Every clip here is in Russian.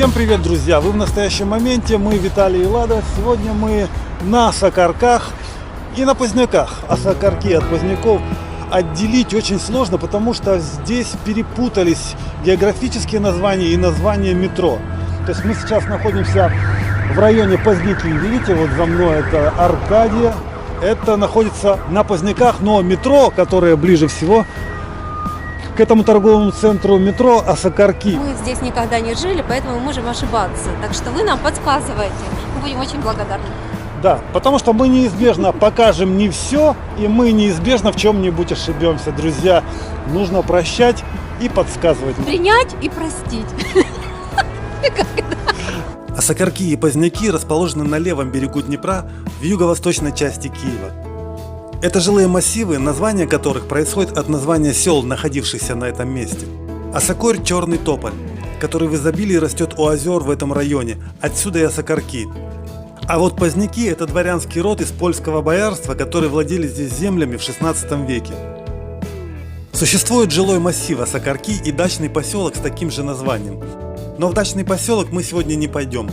Всем привет, друзья! Вы в настоящем моменте, мы Виталий и Лада. Сегодня мы на Сокарках и на Поздняках. А Сокарки от Поздняков отделить очень сложно, потому что здесь перепутались географические названия и названия метро. То есть мы сейчас находимся в районе Поздняки. Видите, вот за мной это Аркадия. Это находится на Поздняках, но метро, которое ближе всего к этому торговому центру, метро Осокарки. Мы здесь никогда не жили, поэтому мы можем ошибаться. Так что вы нам подсказываете. Мы будем очень благодарны. Да, потому что мы неизбежно покажем не все, и мы неизбежно в чем-нибудь ошибемся. Друзья, нужно прощать и подсказывать. Принять и простить. Осокарки и Поздняки расположены на левом берегу Днепра в юго-восточной части Киева. Это жилые массивы, название которых происходит от названия сел, находившихся на этом месте. Осокорь – черный тополь, который в изобилии растет у озер в этом районе, отсюда и Осокарки. А вот Поздняки – это дворянский род из польского боярства, которые владели здесь землями в 16 веке. Существует жилой массив Осокарки и дачный поселок с таким же названием. Но в дачный поселок мы сегодня не пойдем.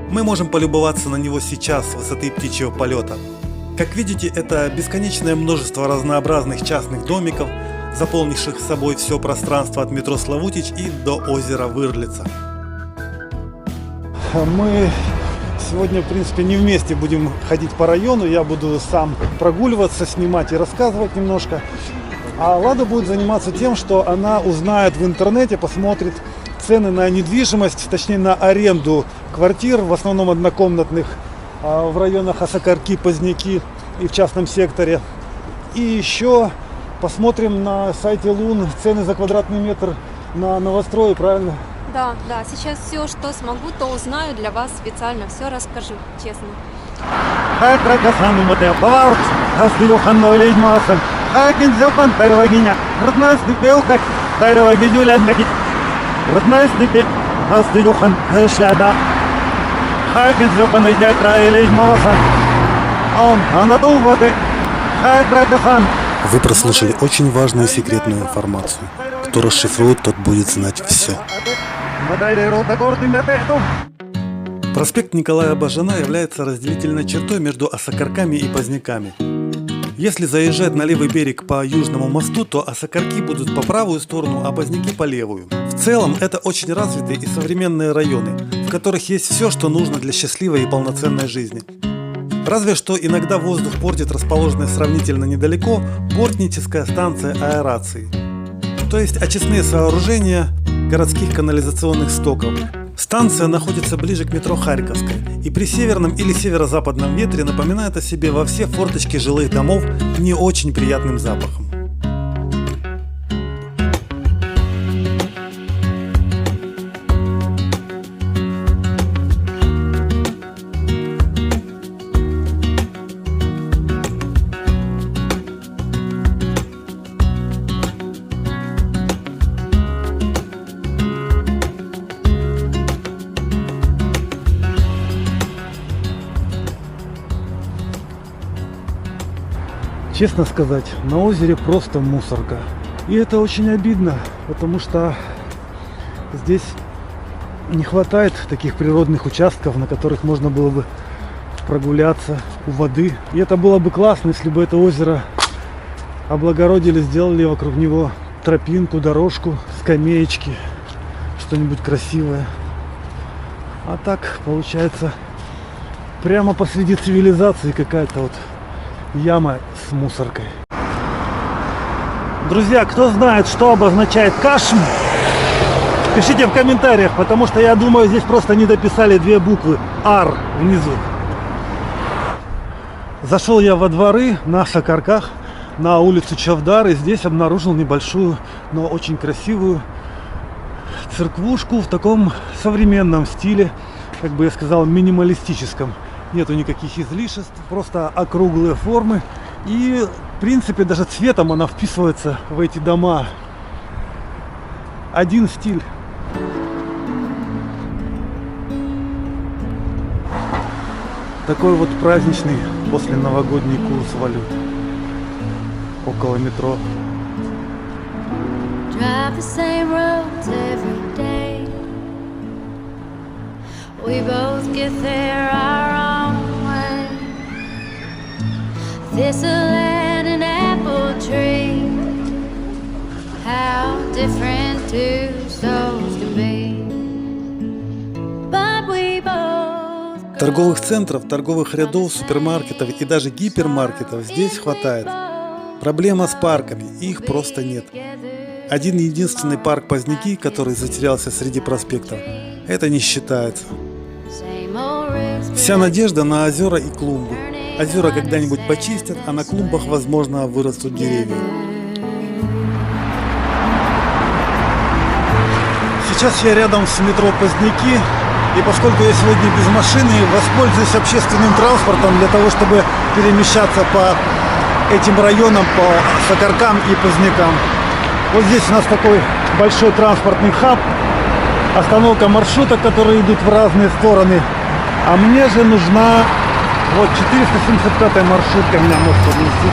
Мы можем полюбоваться на него сейчас с высоты птичьего полета. Как видите, это бесконечное множество разнообразных частных домиков, заполнивших собой все пространство от метро Славутич и до озера Вырлица. Мы сегодня, в принципе, не вместе будем ходить по району. Я буду сам прогуливаться, снимать и рассказывать немножко. А Лада будет заниматься тем, что она узнает в интернете, посмотрит цены на недвижимость, точнее на аренду квартир, в основном однокомнатных, в районах Осокарки, Поздняки и в частном секторе. И еще посмотрим на сайте Лун цены за квадратный метр на новострое, правильно? Да, сейчас все, что смогу, то узнаю для вас специально, все расскажу, честно. Вы прослушали очень важную секретную информацию. Кто расшифрует, тот будет знать все. Проспект Николая Бажана является разделительной чертой между Осокарками и Поздняками. Если заезжать на левый берег по Южному мосту, то Осокарки будут по правую сторону, а Поздняки по левую. В целом, это очень развитые и современные районы, в которых есть все, что нужно для счастливой и полноценной жизни. Разве что иногда воздух портит расположенная сравнительно недалеко бортническая станция аэрации. То есть очистные сооружения городских канализационных стоков. Станция находится ближе к метро Харьковской и при северном или северо-западном ветре напоминает о себе во все форточки жилых домов не очень приятным запахом. Честно сказать, на озере просто мусорка. И это очень обидно, потому что здесь не хватает таких природных участков, на которых можно было бы прогуляться у воды. И это было бы классно, если бы это озеро облагородили, сделали вокруг него тропинку, дорожку, скамеечки, что-нибудь красивое. А так получается прямо посреди цивилизации какая-то вот яма с мусоркой. Друзья, кто знает, что обозначает Кашм, пишите в комментариях, потому что я думаю, здесь просто не дописали две буквы Ар внизу. Зашел я во дворы на Сокарках, на улицу Чавдар, и здесь обнаружил небольшую, но очень красивую церквушку в таком современном стиле, как бы я сказал, минималистическом. Нету никаких излишеств, просто округлые формы. И, в принципе, даже цветом она вписывается в эти дома. Один стиль. Такой вот праздничный после новогодний курс валют около метро. Drive the same roads every day. We both get there our own way. Thistle and an apple tree. How different two souls can be. But we both. Торговых центров, торговых рядов, супермаркетов и даже гипермаркетов здесь хватает. Проблема с парками, их просто нет. Один единственный парк Поздняки, который затерялся среди проспектов, это не считается. Вся надежда на озера и клумбы. Озера когда-нибудь почистят, а на клумбах, возможно, вырастут деревья. Сейчас я рядом с метро Поздняки, и поскольку я сегодня без машины, воспользуюсь общественным транспортом для того, чтобы перемещаться по этим районам, по Сокаркам и Позднякам. Вот здесь у нас такой большой транспортный хаб, остановка маршруток, которые идут в разные стороны. А мне же нужна вот 475-я маршрутка, меня может подвезти.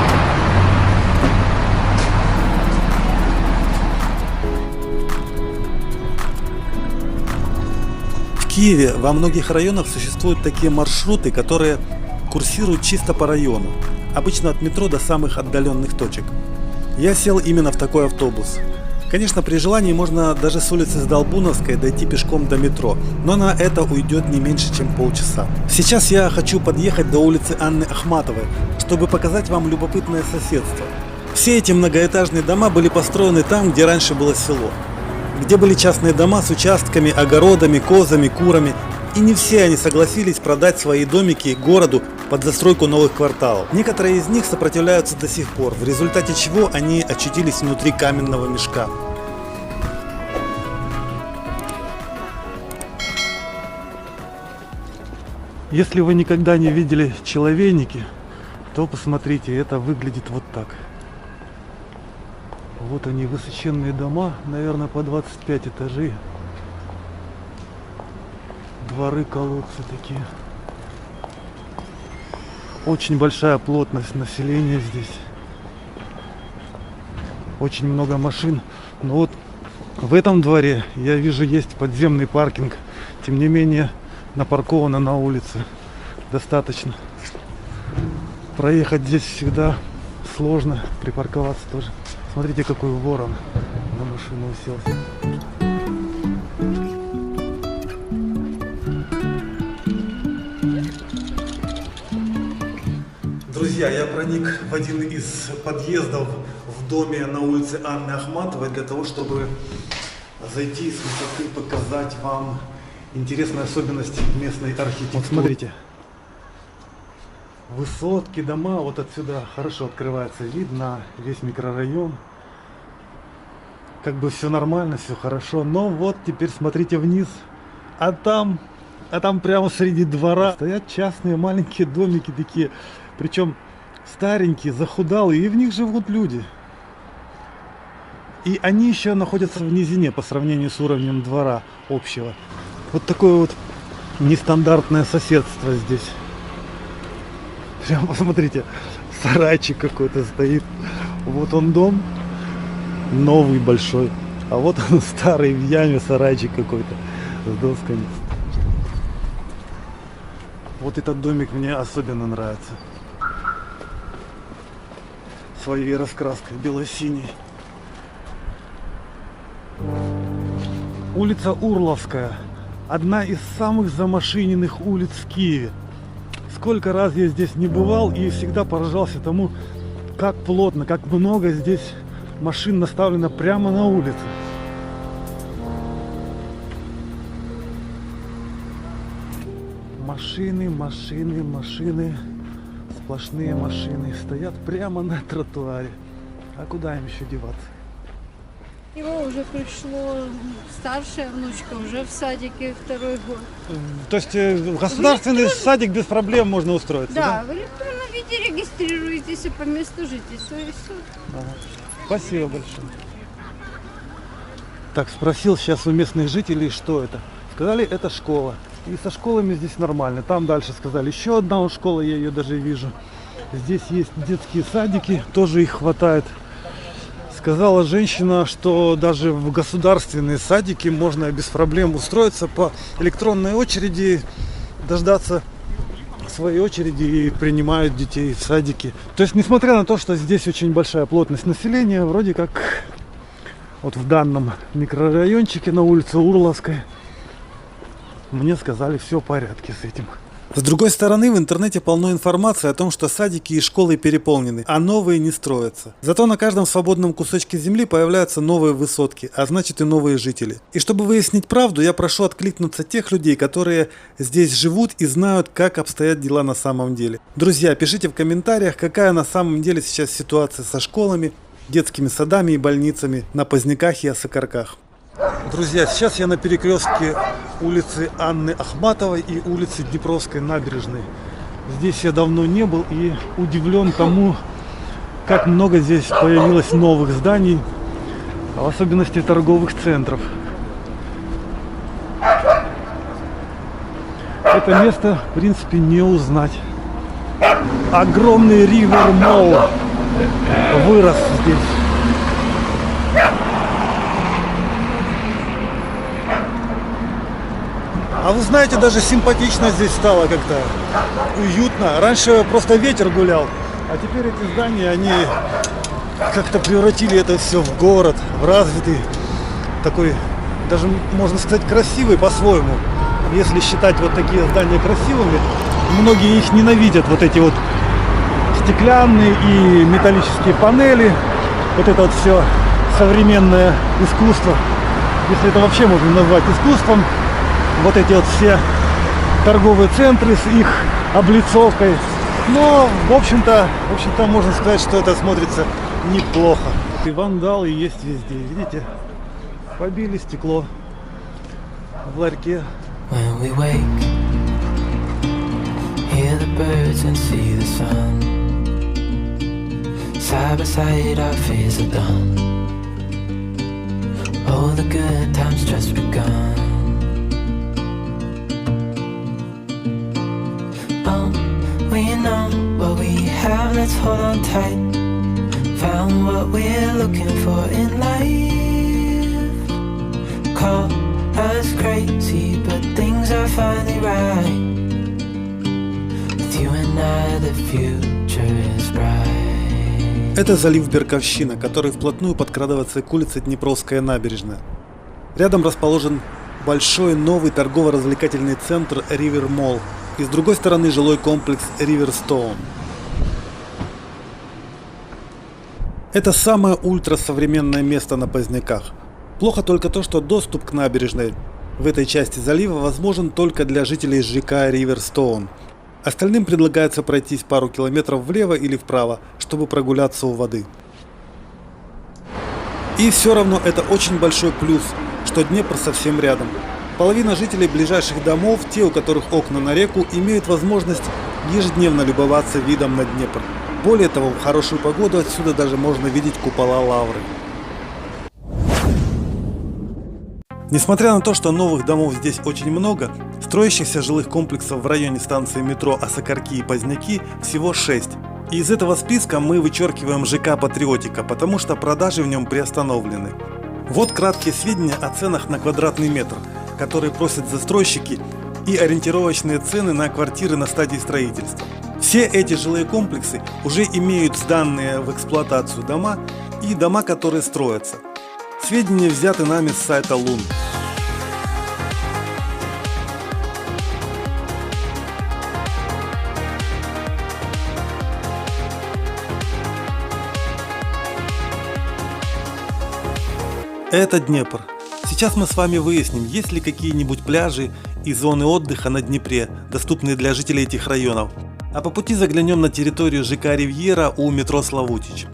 В Киеве во многих районах существуют такие маршруты, которые курсируют чисто по району, обычно от метро до самых отдаленных точек. Я сел именно в такой автобус. Конечно, при желании можно даже с улицы Сдолбуновской дойти пешком до метро, но на это уйдет не меньше, чем полчаса. Сейчас я хочу подъехать до улицы Анны Ахматовой, чтобы показать вам любопытное соседство. Все эти многоэтажные дома были построены там, где раньше было село, где были частные дома с участками, огородами, козами, курами, и не все они согласились продать свои домики городу под застройку новых кварталов. Некоторые из них сопротивляются до сих пор, в результате чего они очутились внутри каменного мешка. Если вы никогда не видели человейники, то посмотрите, это выглядит вот так. Вот они, высоченные дома, наверное, по 25 этажей. Дворы, колодцы такие. Очень большая плотность населения здесь. Очень много машин. Но вот в этом дворе, я вижу, есть подземный паркинг. Тем не менее, напарковано на улице достаточно. Проехать здесь всегда сложно, припарковаться тоже. Смотрите, какой ворон на машину уселся. Друзья, я проник в один из подъездов в доме на улице Анны Ахматовой для того, чтобы зайти с высоты, показать вам интересную особенность местной архитектуры. Вот смотрите, высотки, дома, вот отсюда хорошо открывается вид на весь микрорайон. Как бы все нормально, все хорошо, но вот теперь смотрите вниз, а там прямо среди двора стоят частные маленькие домики такие, причем старенькие, захудалые, и в них живут люди. И они еще находятся в низине по сравнению с уровнем двора общего. Вот такое вот нестандартное соседство здесь. Прям посмотрите, сарайчик какой-то стоит. Вот он дом, новый большой. А вот он старый в яме сарайчик какой-то с досками. Вот этот домик мне особенно нравится. Своей раскраской бело-синей. Улица Урловская. Одна из самых замашиненных улиц в Киеве. Сколько раз я здесь не бывал и всегда поражался тому, как плотно, как много здесь машин наставлено прямо на улице. Машины, машины, машины. Сплошные машины стоят прямо на тротуаре. А куда им еще деваться? Его уже пришло, старшая внучка уже в садике 2-й год. То есть государственный садик без проблем можно устроиться? Да, в электронном виде регистрируетесь и по месту жительства и все. Ага. Спасибо большое. Так, спросил сейчас у местных жителей, что это. Сказали, это школа. И со школами здесь нормально. Там дальше сказали, еще одна школа, я ее даже вижу. Здесь есть детские садики, тоже их хватает. Сказала женщина, что даже в государственные садики можно без проблем устроиться по электронной очереди, дождаться своей очереди и принимают детей в садики. То есть, несмотря на то, что здесь очень большая плотность населения, вроде как вот в данном микрорайончике на улице Урловской, мне сказали, все в порядке с этим. С другой стороны, в интернете полно информации о том, что садики и школы переполнены, а новые не строятся. Зато на каждом свободном кусочке земли появляются новые высотки, а значит и новые жители. И чтобы выяснить правду, я прошу откликнуться тех людей, которые здесь живут и знают, как обстоят дела на самом деле. Друзья, пишите в комментариях, какая на самом деле сейчас ситуация со школами, детскими садами и больницами на Поздняках и Осокорках. Друзья, сейчас я на перекрестке улицы Анны Ахматовой и улицы Днепровской набережной. Здесь я давно не был и удивлен тому, как много здесь появилось новых зданий, в особенности торговых центров. Это место, в принципе, не узнать. Огромный River Mall вырос здесь. А вы знаете, даже симпатично здесь стало как-то, уютно. Раньше просто ветер гулял, а теперь эти здания, они как-то превратили это все в город, в развитый, такой, даже можно сказать, красивый по-своему. Если считать вот такие здания красивыми, многие их ненавидят, вот эти вот стеклянные и металлические панели, вот это вот все современное искусство, если это вообще можно назвать искусством. Вот эти вот все торговые центры с их облицовкой. Но, в общем-то, можно сказать, что это смотрится неплохо. И вандалы есть везде. Видите? Побили стекло в ларьке. When we wake, hear the birds and see the sun. Side by side our fears are done. All the good times just begun. We know what we have, let's hold on tight. Found what we're looking for in life. Call us crazy, but things are finally right. With you and I, the future is bright. Это залив Берковщина, который вплотную подкрадывается к улице Днепровская набережная. Рядом расположен большой новый торгово-развлекательный центр River Mall. И с другой стороны жилой комплекс Riverstone. Это самое ультрасовременное место на Поздняках. Плохо только то, что доступ к набережной в этой части залива возможен только для жителей ЖК Riverstone. Остальным предлагается пройтись пару километров влево или вправо, чтобы прогуляться у воды. И все равно это очень большой плюс, что Днепр совсем рядом. Половина жителей ближайших домов, те, у которых окна на реку, имеют возможность ежедневно любоваться видом на Днепр. Более того, в хорошую погоду отсюда даже можно видеть купола Лавры. Несмотря на то, что новых домов здесь очень много, строящихся жилых комплексов в районе станции метро Осокорки и Поздняки всего 6. И из этого списка мы вычеркиваем ЖК Патриотика, потому что продажи в нем приостановлены. Вот краткие сведения о ценах на квадратный метр, которые просят застройщики, и ориентировочные цены на квартиры на стадии строительства. Все эти жилые комплексы уже имеют сданные в эксплуатацию дома и дома, которые строятся. Сведения взяты нами с сайта Лун. Это Днепр. Сейчас мы с вами выясним, есть ли какие-нибудь пляжи и зоны отдыха на Днепре, доступные для жителей этих районов. А по пути заглянем на территорию ЖК Ривьера у метро Славутич.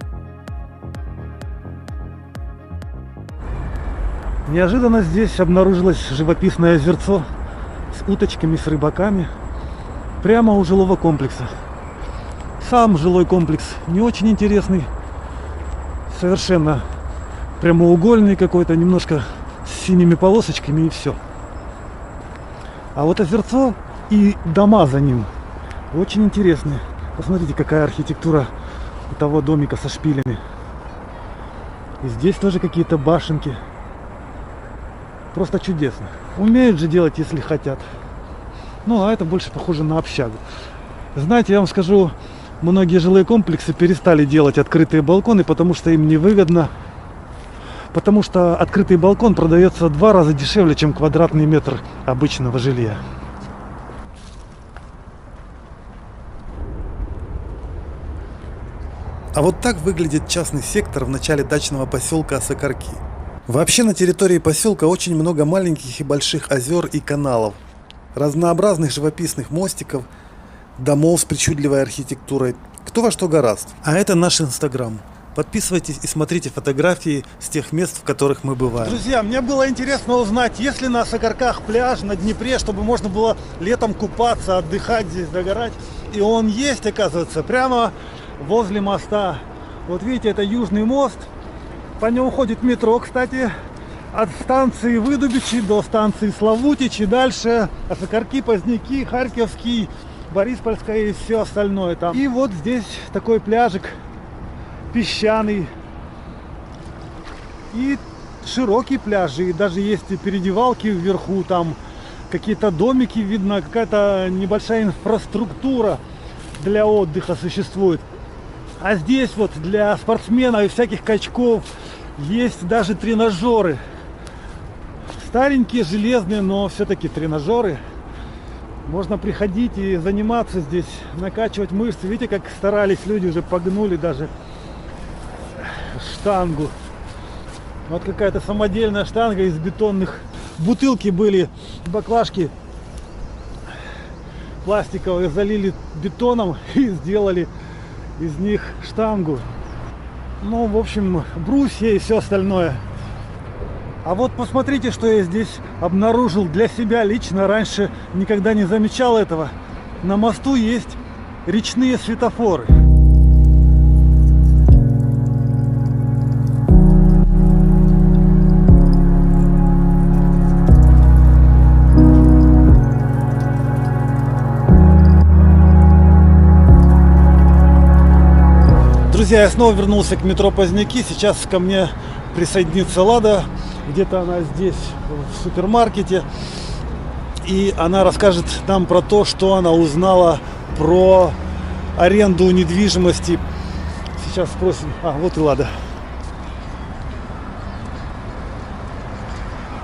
Неожиданно здесь обнаружилось живописное озерцо с уточками, с рыбаками, прямо у жилого комплекса. Сам жилой комплекс не очень интересный, совершенно прямоугольный какой-то, немножко с синими полосочками и все. А вот озерцо и дома за ним очень интересные. Посмотрите, какая архитектура у того домика со шпилями. И здесь тоже какие-то башенки. Просто чудесно. Умеют же делать, если хотят. Ну, а это больше похоже на общагу. Знаете, я вам скажу, многие жилые комплексы перестали делать открытые балконы, потому что им невыгодно. Потому что открытый балкон продается в 2 раза дешевле, чем квадратный метр обычного жилья. А вот так выглядит частный сектор в начале дачного поселка Осокорки. Вообще на территории поселка очень много маленьких и больших озер и каналов, разнообразных живописных мостиков, домов с причудливой архитектурой, кто во что горазд. А это наш Инстаграм. Подписывайтесь и смотрите фотографии с тех мест, в которых мы бываем. Друзья, мне было интересно узнать, есть ли на Осокорках пляж на Днепре, чтобы можно было летом купаться, отдыхать здесь, загорать. И он есть, оказывается, прямо возле моста. Вот видите, это Южный мост. По нему ходит метро, кстати, от станции Выдубичи до станции Славутичи. Дальше Осокорки, Поздняки, Харьковский, Бориспольская и все остальное там. И вот здесь такой пляжик песчаный. И широкие пляжи. И даже есть и передевалки вверху, там какие-то домики, видно, какая-то небольшая инфраструктура для отдыха существует. А здесь вот для спортсменов и всяких качков есть даже тренажеры. Старенькие, железные, но все-таки тренажеры. Можно приходить и заниматься здесь, накачивать мышцы. Видите, как старались люди, уже погнули даже штангу. Вот какая-то самодельная штанга из бетонных. Бутылки были, баклажки пластиковые, залили бетоном и сделали из них штангу. Ну, в общем, брусья и все остальное. А вот посмотрите, что я здесь обнаружил для себя лично. Раньше никогда не замечал этого. На мосту есть речные светофоры. Друзья, я снова вернулся к метро Поздняки. Сейчас ко мне присоединится Лада. Где-то она здесь, в супермаркете. И она расскажет нам про то, что она узнала про аренду недвижимости. Сейчас спросим. А, вот и Лада.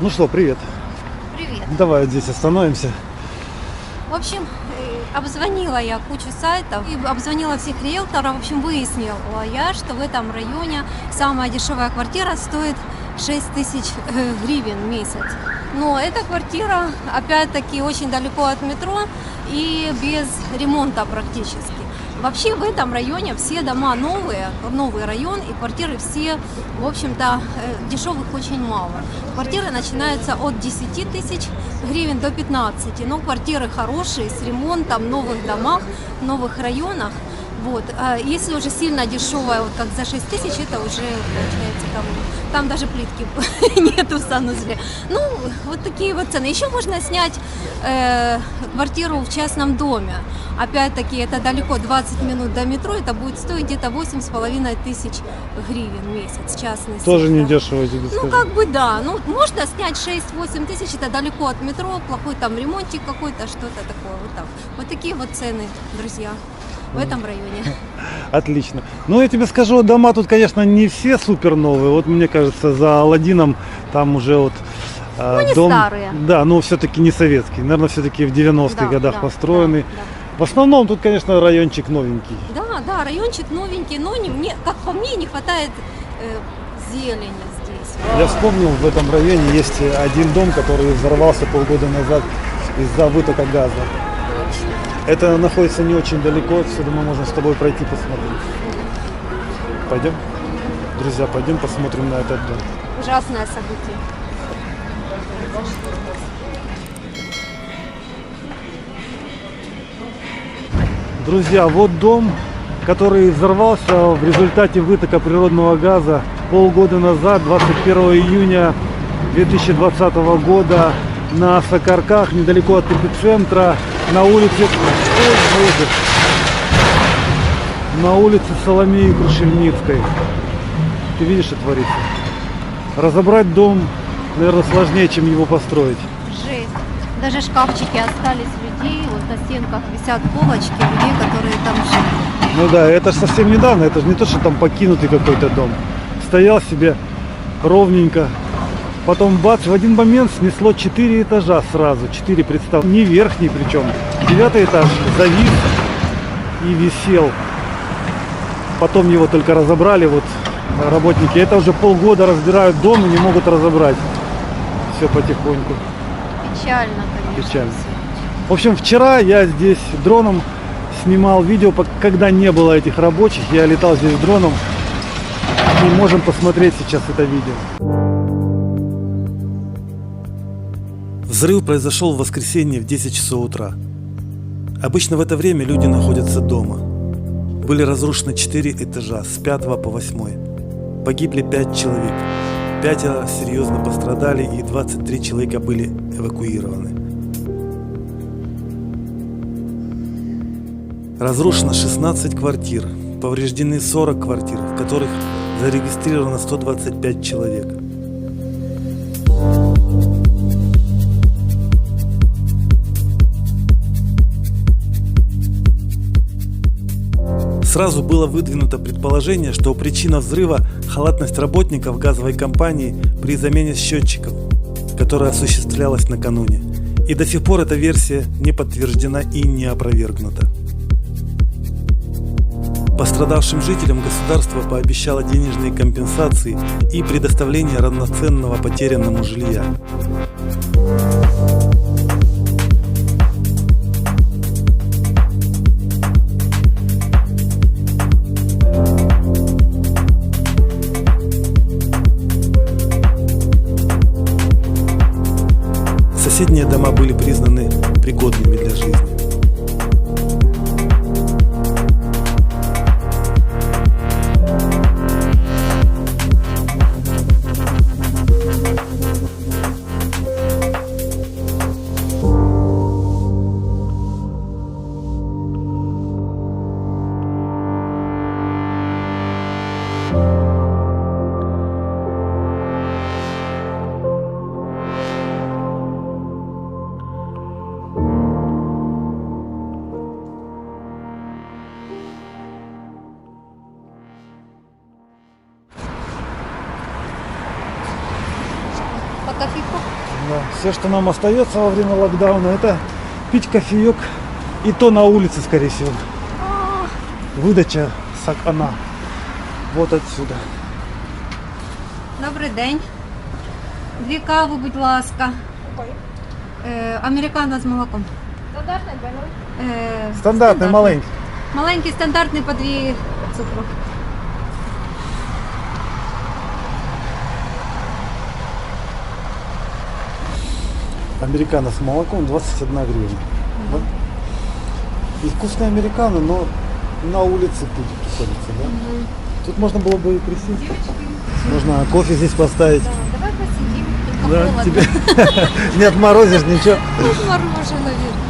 Ну что, привет. Привет. Давай вот здесь остановимся. В общем, обзвонила я кучу сайтов и обзвонила всех риэлторов. В общем, выяснила я, что в этом районе самая дешевая квартира стоит 6 тысяч гривен в месяц. Но эта квартира, опять-таки, очень далеко от метро и без ремонта практически. Вообще в этом районе все дома новые, новый район, и квартиры все, в общем-то, дешевых очень мало. Квартиры начинаются от 10 тысяч гривен до 15, но квартиры хорошие, с ремонтом, в новых домах, в новых районах. Вот. А если уже сильно дешевая, вот как за 6 тысяч, это уже получается там даже плитки нету в санузле. Ну, вот такие вот цены. Еще можно снять квартиру в частном доме. Опять-таки, это далеко, 20 минут до метро, это будет стоить где-то 8,5 тысяч гривен в месяц, частный Тоже сектор. не дешево, тебе скажу. Ну, как бы да. Ну, можно снять 6-8 тысяч, это далеко от метро, плохой там ремонтик какой-то, что-то такое. Вот так. Вот такие вот цены, друзья, в этом районе. Отлично. Ну, я тебе скажу, дома тут, конечно, не все супер новые. Вот мне кажется, за Аладдином там уже вот они дом... старые. Да, но все-таки не советский. Наверное, все-таки в 90-х Да, годах да, построенный. да, да. В основном тут, конечно, райончик новенький. Да, райончик новенький, но как по мне, не хватает зелени здесь. Я вспомнил, в этом районе есть один дом, который взорвался полгода назад из-за вытока газа. Это находится не очень далеко отсюда, мы можем с тобой пройти посмотреть. Пойдем? Друзья, пойдем посмотрим на этот дом. Ужасное событие. Друзья, вот дом, который взорвался в результате вытока природного газа полгода назад, 21 июня 2020 года на Осокорках, недалеко от эпицентра, на улице, на улице Соломеи Крушельницкой. Ты видишь, что творится? Разобрать дом, наверное, сложнее, чем его построить. Жесть. Даже шкафчики остались людей, вот на стенках висят полочки людей, которые там жили. Ну да, это же совсем недавно, это же не то, что там покинутый какой-то дом. Стоял себе ровненько. Потом бац, в один момент снесло 4 этажа сразу. 4, представь, не верхний причем. 9 этаж завис и висел. Потом его только разобрали вот работники. Это уже полгода разбирают дом и не могут разобрать. Все потихоньку. Печально, конечно. Печально. В общем, вчера я здесь дроном снимал видео, когда не было этих рабочих. Я летал здесь дроном. И можем посмотреть сейчас это видео. Взрыв произошел в воскресенье в 10 часов утра. Обычно в это время люди находятся дома. Были разрушены 4 этажа с 5 по 8. Погибли 5 человек. 5 серьезно пострадали и 23 человека были эвакуированы. Разрушено 16 квартир, повреждены 40 квартир, в которых зарегистрировано 125 человек. Сразу было выдвинуто предположение, что причина взрыва – халатность работников газовой компании при замене счетчиков, которая осуществлялась накануне. И до сих пор эта версия не подтверждена и не опровергнута. Пострадавшим жителям государство пообещало денежные компенсации и предоставление равноценного потерянному жилья. Соседние дома были признаны пригодными для жизни. По кофейку? Да. Все, что нам остается во время локдауна, это пить кофеек. И то на улице, скорее всего. Выдача сакана. Вот отсюда. Добрий день. 2 кави, будь ласка. Американо з молоком. Стандартний, маленький. Маленький стандартний по 2 цукру. Американо с молоком 21 гривна. Да? И вкусный американо, но на улице пить приходится, да? Тут можно было бы и присесть. Можно кофе здесь поставить. Да, давай посидим. Только Да, холодно. тебе не отморозишь ничего. Мороженое, видно.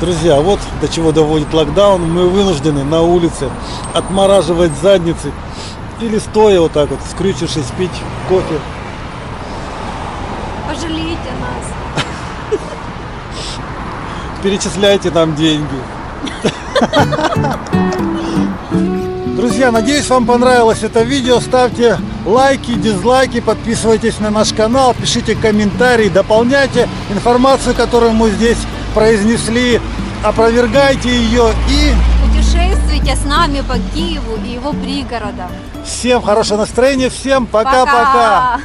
Друзья, вот до чего доводит локдаун. Мы вынуждены на улице отмораживать задницы или стоя вот так вот, скрючившись, пить кофе. Пожалейте нас. Перечисляйте нам деньги. Друзья, надеюсь, вам понравилось это видео. Ставьте лайки, дизлайки, подписывайтесь на наш канал, пишите комментарии, дополняйте информацию, которую мы здесь произнесли, опровергайте ее и Путешествуйте с нами по Киеву и его пригородам. всем хорошего настроения, всем пока-пока.